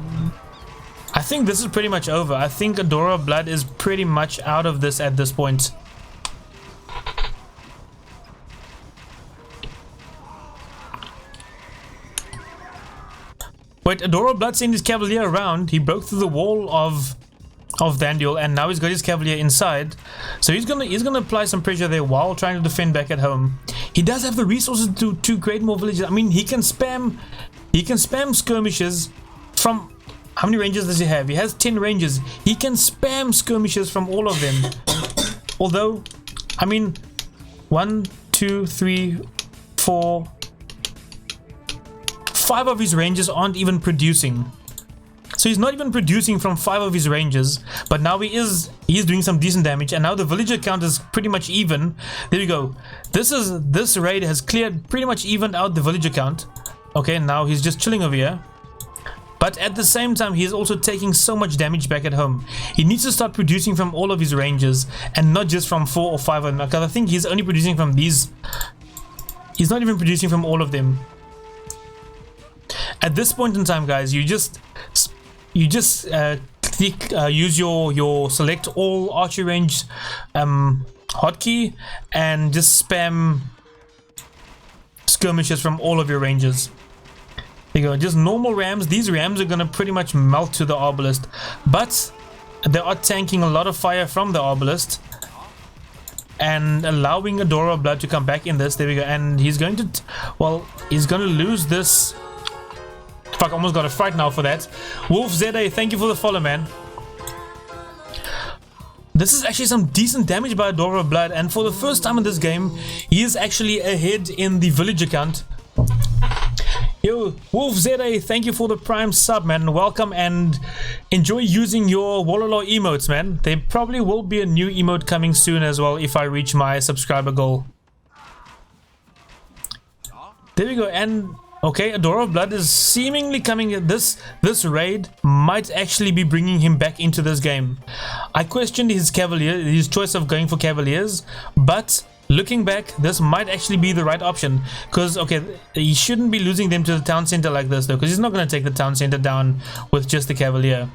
I think this is pretty much over. I think Adorer of Blood is pretty much out of this at this point. Wait, Adorer of Blood sent his cavalier around. He broke through the wall of ThandueL, and now he's got his cavalier inside. So he's gonna apply some pressure there while trying to defend back at home. He does have the resources to create more villages. I mean, he can spam skirmishes from, how many ranges does he have? He has 10 ranges. He can spam skirmishes from all of them. Although, I mean, 1, 2, 3, 4, 5 of his ranges aren't even producing. So he's not even producing from 5 of his ranges, but now he is doing some decent damage, and now the villager count is pretty much even. There we go. This raid has cleared, pretty much evened out the villager count. Okay, now he's just chilling over here. But at the same time, he's also taking so much damage back at home. He needs to start producing from all of his ranges, and not just from 4 or 5 of them. Because I think he's only producing from these. He's not even producing from all of them. At this point in time, guys, you just click, use your select all archery range hotkey, and just spam skirmishes from all of your ranges. There you go, just normal rams. These rams are gonna pretty much melt to the obelisk, but they are tanking a lot of fire from the obelisk and allowing Adorer of Blood to come back in this. There we go, and he's going to, well, he's gonna lose this. Fuck, almost got a fright now for that. Wolf ZA, thank you for the follow, man. This is actually some decent damage by Adorer of Blood, and for the first time in this game, he is actually ahead in the village account. Yo, Wolf ZA, thank you for the prime sub, man. Welcome, and enjoy using your Wololo emotes, man. There probably will be a new emote coming soon as well if I reach my subscriber goal. There we go, and okay, Adorer of Blood is seemingly coming. This raid might actually be bringing him back into this game. I questioned his choice of going for Cavaliers, but looking back, this might actually be the right option, because okay, he shouldn't be losing them to the town center like this though, because he's not going to take the town center down with just the Cavalier.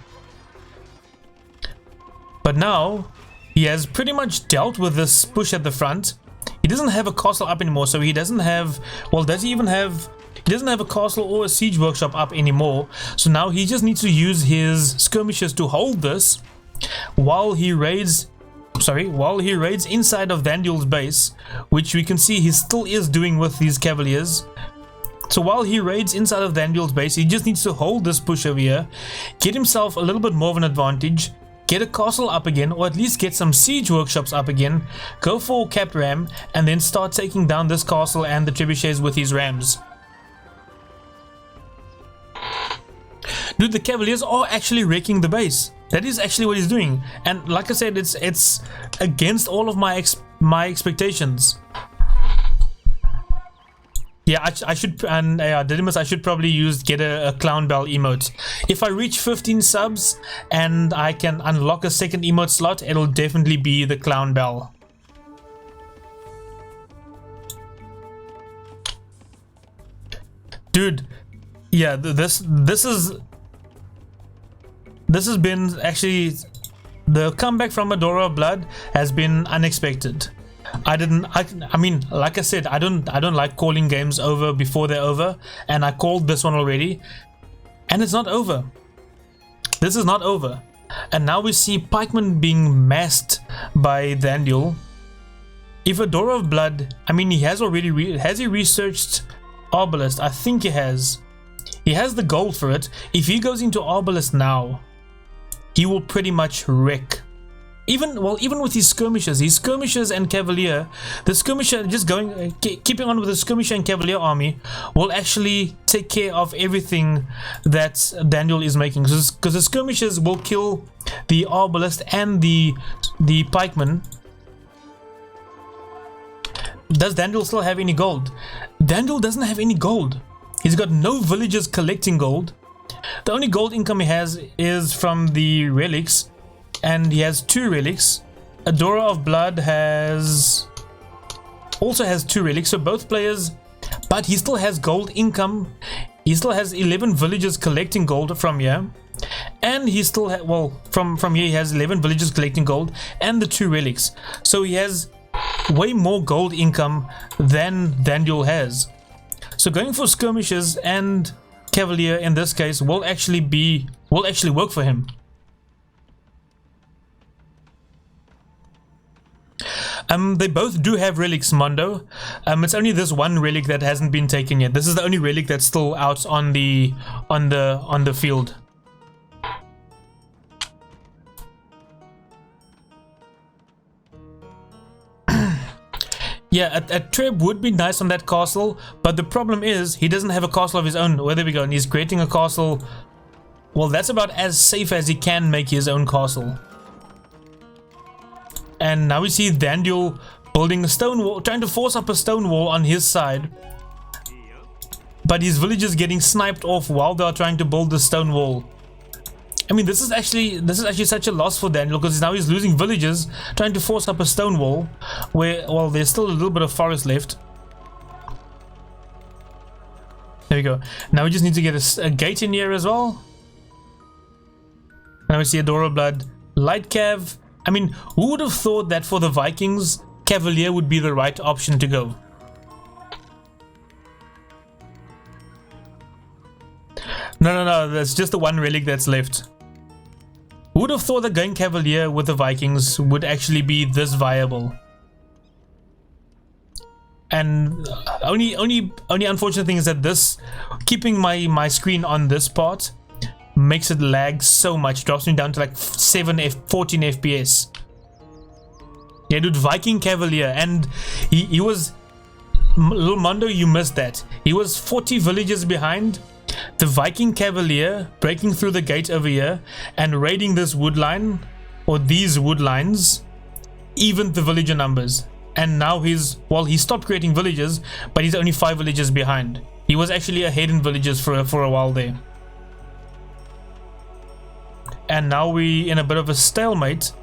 But now he has pretty much dealt with this push at the front. He doesn't have a castle up anymore, so he doesn't have, well, does he even have, he doesn't have a castle or a siege workshop up anymore. So now he just needs to use his skirmishers to hold this while he raids inside of ThandueL's base, which we can see he still is doing with these Cavaliers. So while he raids inside of ThandueL's base, he just needs to hold this push over here, get himself a little bit more of an advantage, get a castle up again, or at least get some siege workshops up again, go for cap ram, and then start taking down this castle and the trebuchets with his rams. Dude, the Cavaliers are actually wrecking the base. That is actually what he's doing, and like I said, it's against all of my expectations. Yeah, I should, and Didymus, I should probably get a clown bell emote. If I reach 15 subs and I can unlock a second emote slot, it'll definitely be the clown bell. Dude, yeah, this has been actually, the comeback from Adorer of Blood has been unexpected. I mean, like I said, I don't like calling games over before they're over, and I called this one already, and it's not over. This is not over. And now we see pikemen being massed by ThandueL. If Adorer of Blood, I mean, he has already has he researched Arbalest? I think he has. He has the gold for it. If he goes into Arbalest now, he will pretty much wreck. Even with his skirmishers and Cavalier, the skirmisher just going, keeping on with the skirmisher and Cavalier army will actually take care of everything that ThandueL is making, because the skirmishers will kill the Arbalest and the pikemen. Does ThandueL still have any gold? ThandueL doesn't have any gold. He's got no villagers collecting gold. The only gold income he has is from the relics, and he has 2 relics. Adorer of Blood also has 2 relics, so both players, but he still has gold income. He still has 11 villagers collecting gold from here, and he still from here he has 11 villagers collecting gold and the 2 relics. So he has way more gold income than ThandueL has. So going for skirmishes and Cavalier in this case will actually work for him. They both do have relics, Mondo. It's only this one relic that hasn't been taken yet. This is the only relic that's still out on the field. Yeah, a treb would be nice on that castle, but the problem is he doesn't have a castle of his own. Well, there we go, and he's creating a castle. Well, that's about as safe as he can make his own castle. And now we see ThandueL building a stone wall, trying to force up a stone wall on his side, but his villagers getting sniped off while they are trying to build the stone wall. I mean, this is actually such a loss for ThandueL, because now he's losing villagers trying to force up a stone wall where, well, there's still a little bit of forest left. There we go. Now we just need to get a gate in here as well. Now we see Adorer of Blood, light cav. I mean, who would have thought that for the Vikings, Cavalier would be the right option to go? No, that's just the one relic that's left. Who would have thought that going Cavalier with the Vikings would actually be this viable? And only unfortunate thing is that this, keeping my screen on this part, makes it lag so much, drops me down to like 14 FPS. Yeah, dude, Viking Cavalier, and he was... Little Mondo, you missed that. He was 40 villages behind. The Viking Cavalier breaking through the gate over here and raiding this wood line, or these wood lines, evened the villager numbers. And now he's... Well, he stopped creating villages, but he's only 5 villages behind. He was actually ahead in villages for a while there. And now we in a bit of a stalemate.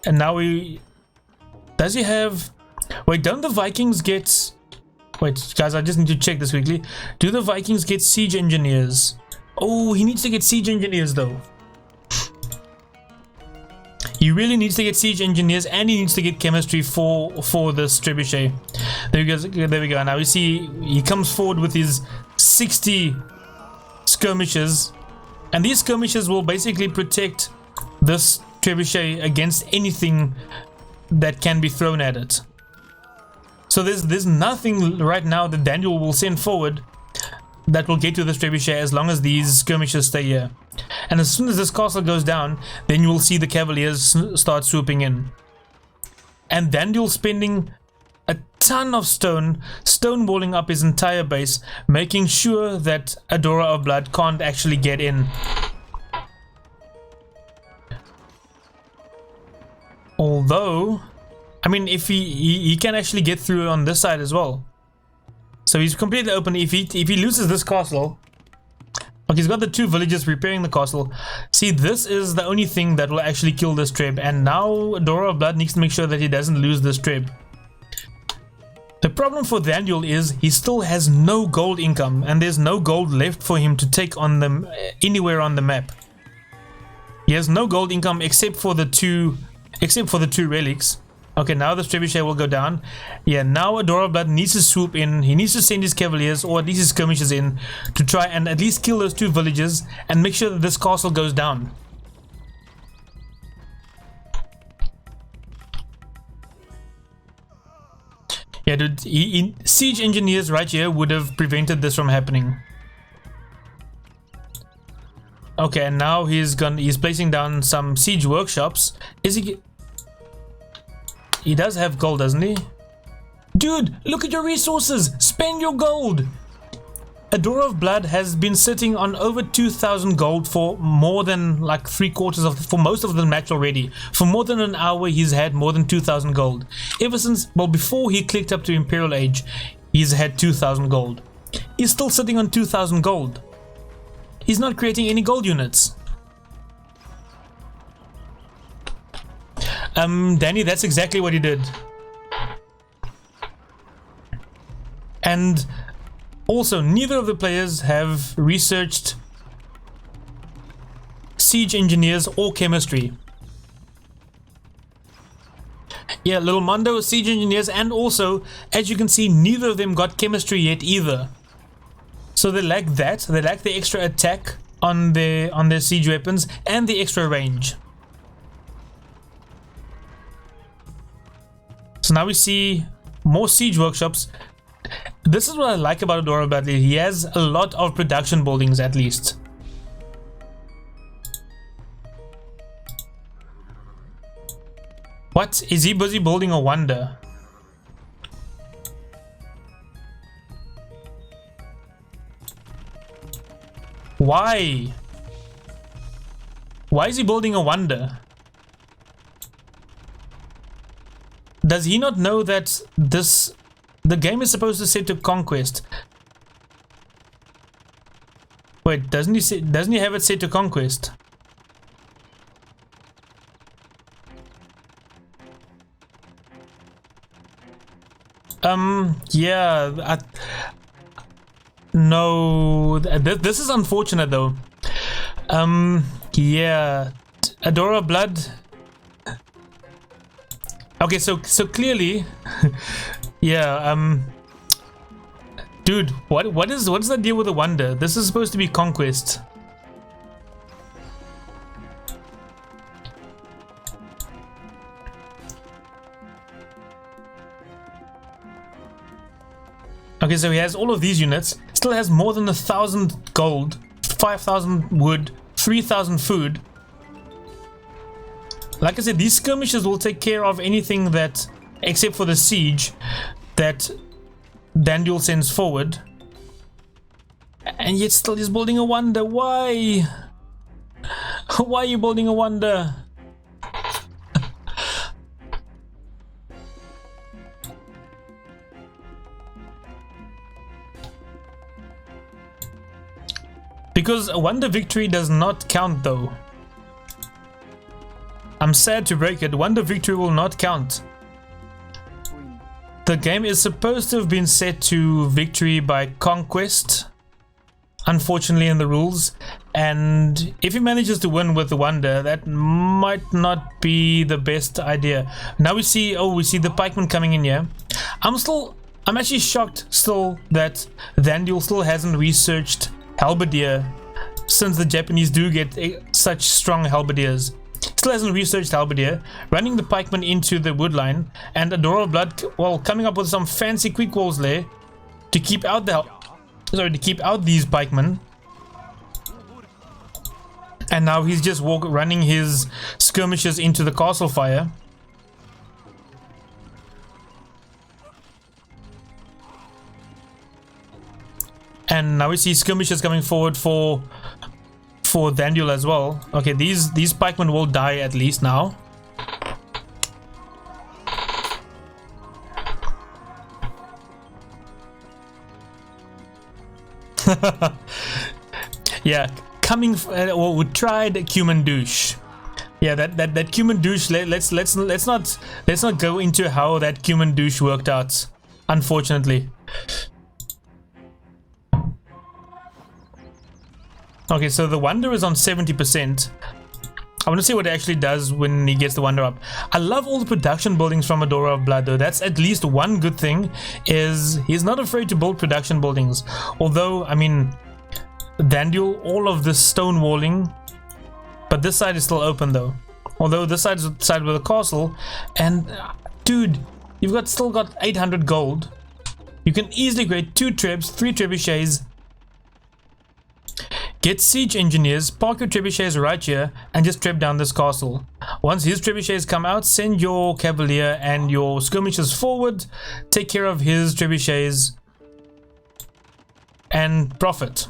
And now we... Does he have... Wait, don't the Vikings get... Wait, guys, I just need to check this quickly. Do the Vikings get siege engineers? Oh, he needs to get siege engineers though. He really needs to get siege engineers, and he needs to get chemistry for this trebuchet. There we go. Now we see he comes forward with his 60 skirmishes, and these skirmishes will basically protect this trebuchet against anything that can be thrown at it. So there's nothing right now that ThandueL will send forward that will get to this trebuchet as long as these skirmishes stay here. And as soon as this castle goes down, then you will see the cavaliers start swooping in. And ThandueL spending a ton of stone walling up his entire base, making sure that Adorer of Blood can't actually get in. Although, I mean, if he can actually get through on this side as well. So he's completely open. If he loses this castle, okay, he's got the 2 villages repairing the castle. See, this is the only thing that will actually kill this treb, and now Adorer of Blood needs to make sure that he doesn't lose this treb. The problem for ThandueL is he still has no gold income, and there's no gold left for him to take on them anywhere on the map. He has no gold income except for the two relics. Okay, now the trebuchet will go down. Yeah, now Adorer of Blood needs to swoop in. He needs to send his cavaliers, or at least his skirmishers in, to try and at least kill those 2 villages and make sure that this castle goes down. Yeah, dude, siege engineers right here would have prevented this from happening. Okay, and now he's placing down some siege workshops. Is he... He does have gold, doesn't he? Dude, look at your resources! Spend your gold! Adorer of Blood has been sitting on over 2,000 gold for more than like 3/4 of... For most of the match already. For more than an hour, he's had more than 2,000 gold. Ever since... Well, before he clicked up to Imperial Age, he's had 2,000 gold. He's still sitting on 2,000 gold. He's not creating any gold units. Danny, that's exactly what he did. And also, neither of the players have researched siege engineers or chemistry. Yeah, Little Mondo, siege engineers, and also, as you can see, neither of them got chemistry yet either. So they lack that. They lack the extra attack on their siege weapons and the extra range. So now we see more siege workshops. This is what I like about Adorer of Blood. He has a lot of production buildings at least. What? Is he busy building a wonder? Why? Why is he building a wonder? Does he not know that the game is supposed to set to conquest? Wait, doesn't he have it set to conquest? Yeah, no, this is unfortunate though. Yeah, Adorer of Blood. Okay, so clearly, yeah, dude, what's the deal with the wonder? This is supposed to be conquest. Okay, so he has all of these units, still has more than 1,000 gold, 5,000 wood, 3,000 food. Like I said, these skirmishes will take care of anything that, except for the siege, that ThandueL sends forward. And yet still he's building a wonder. Why? Why are you building a wonder? Because a wonder victory does not count though. I'm sad to break it, wonder victory will not count. The game is supposed to have been set to victory by conquest, unfortunately in the rules, and if he manages to win with the wonder, that might not be the best idea. Now we see, oh, we see the pikemen coming in here. I'm actually shocked still that ThandueL still hasn't researched halberdier, since the Japanese do get such strong halberdiers. Still hasn't researched halberdier, running the pikemen into the wood line, and Adorer of Blood, well, coming up with some fancy quick walls there to keep out these pikemen. And now he's just running his skirmishers into the castle fire. And now we see skirmishers coming forward for ThandueL as well. Okay, these pikemen will die at least now. Yeah, coming well, we tried cumin douche. Yeah, that cumin douche. Let's not go into how that cumin douche worked out, unfortunately. Okay, so the wonder is on 70%. I want to see what it actually does when he gets the wonder up. I love all the production buildings from Adorer of Blood though. That's at least one good thing, is he's not afraid to build production buildings. Although, I mean, ThandueL, all of this stone walling, but this side is still open though. Although this side is the side with a castle, and dude, you've still got 800 gold. You can easily create 2 trebs, 3 trebuchets. Get siege engineers, park your trebuchets right here, and just treb down this castle. Once his trebuchets come out, send your cavalier and your skirmishers forward, take care of his trebuchets, and profit.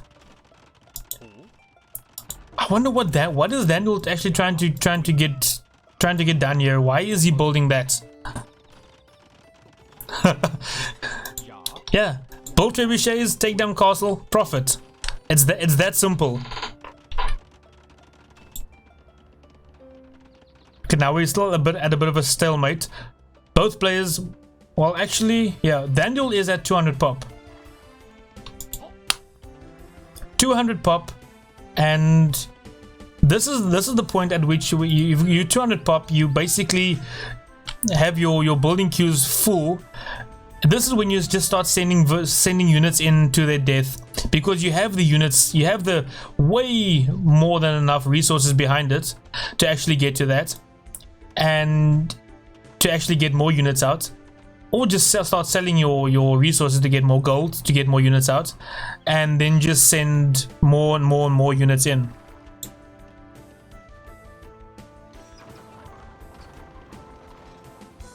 I wonder what is ThandueL actually trying to get done here? Why is he building that? Yeah, build trebuchets, take down castle, profit. It's that simple. Okay, now we're still at a bit of a stalemate. Both players, well, actually, yeah, ThandueL is at 200 pop. 200 pop, and this is the point at which you 200 pop, you basically have your building queues full. This is when you just start sending units into their death, because you have the units, you have the way more than enough resources behind it to actually get to that, and to actually get more units out, or just start selling your resources to get more gold, to get more units out, and then just send more and more and more units in.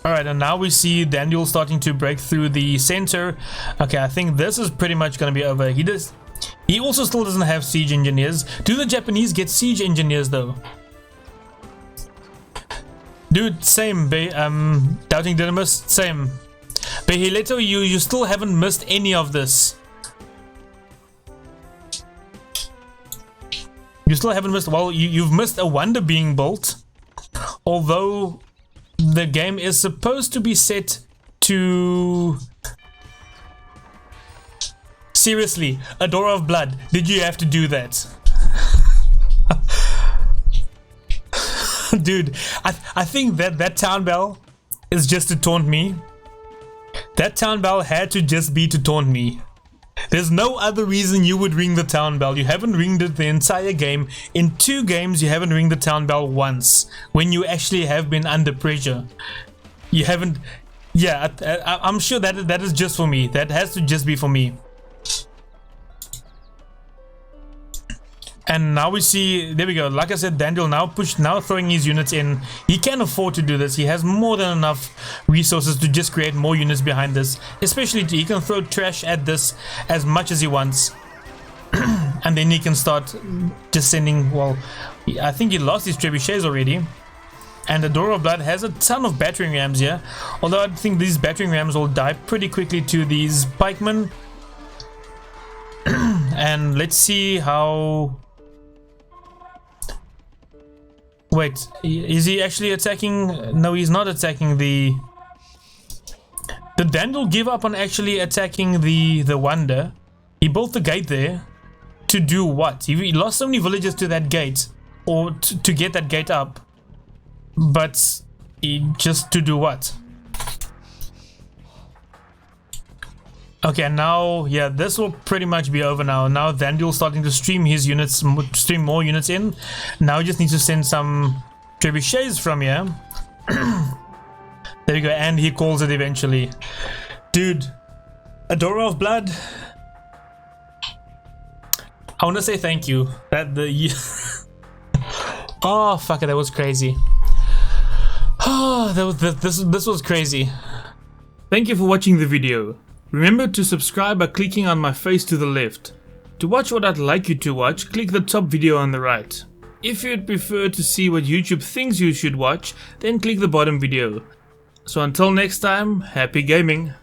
Alright, and now we see ThandueL starting to break through the center. Okay, I think this is pretty much going to be over. He also still doesn't have siege engineers. Do the Japanese get siege engineers though? Dude, same. Doubting Dynamis, same. Behileto, you still haven't missed any of this. You still haven't missed, well, you've missed a wonder being built. Although the game is supposed to be set to... Seriously, Adorer of Blood, did you have to do that? Dude, I think that town bell is just to taunt me. That town bell had to just be to taunt me. There's no other reason you would ring the town bell. You haven't ringed it the entire game. In 2 games, you haven't ringed the town bell once, when you actually have been under pressure. You haven't... Yeah, I'm sure that is just for me. That has to just be for me. And now we see, there we go, like I said, ThandueL now throwing his units in. He can afford to do this. He has more than enough resources to just create more units behind this. Especially he can throw trash at this as much as he wants. And then he can start just sending, well, I think he lost his trebuchets already. And Adorer of Blood has a ton of battering rams here. Although I think these battering rams will die pretty quickly to these pikemen. And let's see how... Wait, is he actually attacking? No, he's not attacking the... Did ThandueL give up on actually attacking the Wonder? He built the gate there. To do what? He lost so many villagers to that gate. Or to get that gate up. But just to do what? Okay, now, yeah, this will pretty much be over now. Now ThandueL starting to stream his units, stream more units in. Now he just needs to send some trebuchets from here. There we go, and he calls it eventually. Dude, Adorer of Blood, I want to say thank you. Oh, fuck it, that was crazy. Oh, this was crazy. Thank you for watching the video. Remember to subscribe by clicking on my face to the left. To watch what I'd like you to watch, click the top video on the right. If you'd prefer to see what YouTube thinks you should watch, then click the bottom video. So until next time, happy gaming.